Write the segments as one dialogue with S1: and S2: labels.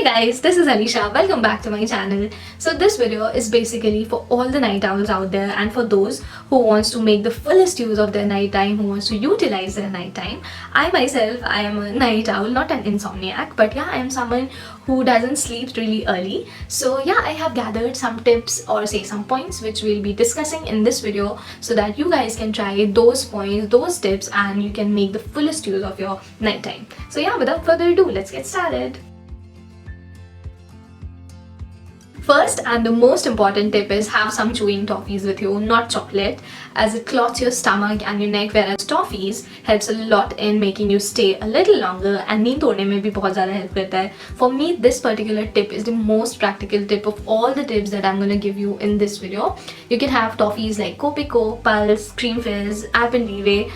S1: guys, this is Alisha. Welcome back to my channel. So this video is basically for all the night owls out there and for those who wants to make the fullest use of their night time, who wants to utilize their night time. I myself, I am a night owl, not an insomniac, but yeah, I am someone who doesn't sleep really early. So yeah, I have gathered some tips or say some points which we'll be discussing in this video so that you guys can try those points, those tips, and you can make the fullest use of your night time. So yeah, without further ado, let's get started. First and the most important tip is have some chewing toffees with you, not chocolate, as it clots your stomach and your neck, whereas toffees helps a lot in making you stay a little longer and नींद तोड़ने में भी बहुत ज़्यादा help करता है. For me, this particular tip is the most practical tip of all the tips that I'm gonna give you in this video. You can have toffees like Copico, Pulse, Cream Fizz, Alpenlibe.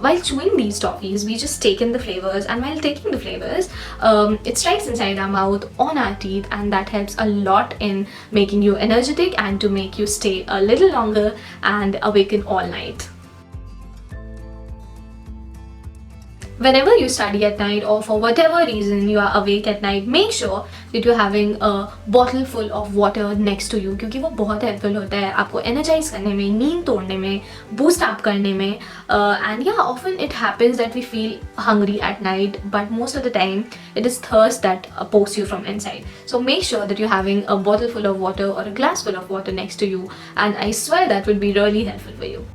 S1: While chewing these toffees, we just take in the flavors, and while taking the flavors, it strikes inside our mouth, on our teeth, and that helps a lot in making you energetic and to make you stay a little longer and awaken all night. Whenever you study at night or for whatever reason you are awake at night, make sure that you're having a bottle full of water next to you क्योंकि वो बहुत helpful होता है आपको energize करने में, नींद तोड़ने में, boost up करने में, and yeah, often it happens that we feel hungry at night, but most of the time it is thirst that pokes you from inside. So make sure that you're having a bottle full of water or a glass full of water next to you, and I swear that will be really helpful for you.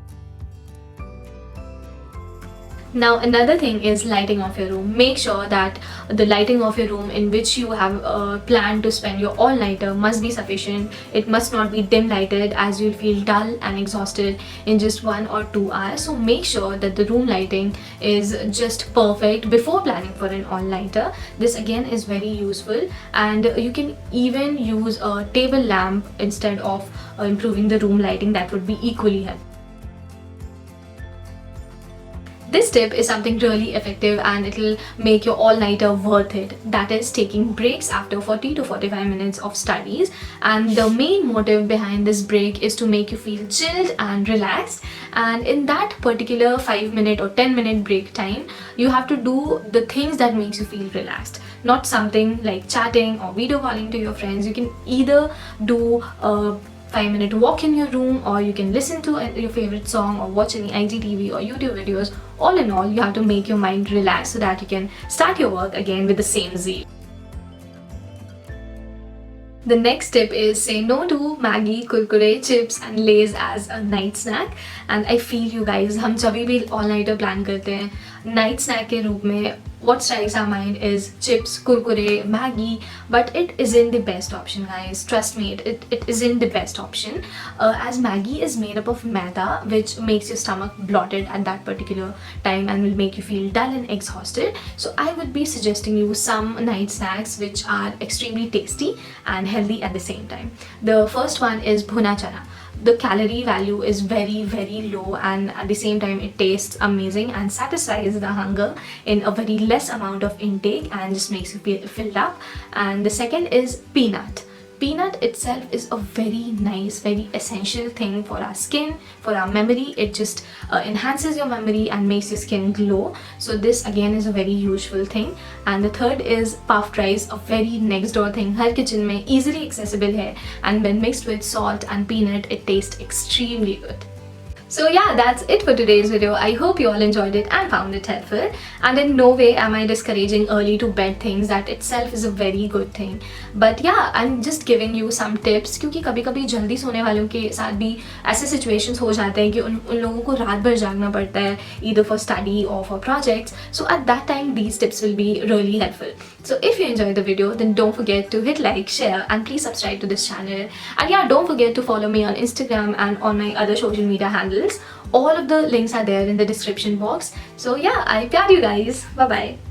S1: Now another thing is lighting of your room. Make sure that the lighting of your room in which you have planned to spend your all-nighter must be sufficient. It must not be dim lighted as you'll feel dull and exhausted in just 1 or 2 hours. So make sure that the room lighting is just perfect before planning for an all-nighter. This again is very useful, and you can even use a table lamp instead of improving the room lighting. That would be equally helpful. This tip is something really effective and it'll make your all-nighter worth it. That is taking breaks after 40 to 45 minutes of studies, and the main motive behind this break is to make you feel chilled and relaxed, and in that particular 5-minute or 10-minute break time you have to do the things that makes you feel relaxed, not something like chatting or video calling to your friends. You can either do a 5-minute walk in your room, or you can listen to your favorite song or watch any IGTV or YouTube videos. All in all, you have to make your mind relax so that you can start your work again with the same zeal. The next tip is say no to Maggie, Kurkure, chips and Lays as a night snack. And I feel you guys, हम जब भी all-nighter plan करते हैं, night snack के रूप में what strikes our mind is chips, Kurkure, Maggie, but it isn't the best option, guys. Trust me, it isn't the best option, as Maggie is made up of maida, which makes your stomach bloated at that particular time and will make you feel dull and exhausted. So I would be suggesting you some night snacks which are extremely tasty and healthy at the same time. The first one is bhuna chana. The calorie value is very low, and at the same time it tastes amazing and satisfies the hunger in a very less amount of intake and just makes you feel filled up. And the second is peanut. Peanut itself is a very nice, very essential thing for our skin, for our memory. It just enhances your memory and makes your skin glow. So this again is a very useful thing. And the third is puffed rice, a very next door thing. Har kitchen mein easily accessible hai, and when mixed with salt and peanut, it tastes extremely good. So yeah, that's it for today's video. I hope you all enjoyed it and found it helpful. And in no way am I discouraging early to bed things. That itself is a very good thing. But yeah, I'm just giving you some tips क्योंकि कभी-कभी जल्दी सोने वालों के साथ भी ऐसे situations हो जाते हैं कि उन लोगों को रात भर जागना पड़ता है, either for study or for projects. So at that time, these tips will be really helpful. So if you enjoyed the video, then don't forget to hit like, share, and please subscribe to this channel. And yeah, don't forget to follow me on Instagram and on my other social media handles. All of the links are there in the description box. So yeah, I pyar you guys. Bye bye.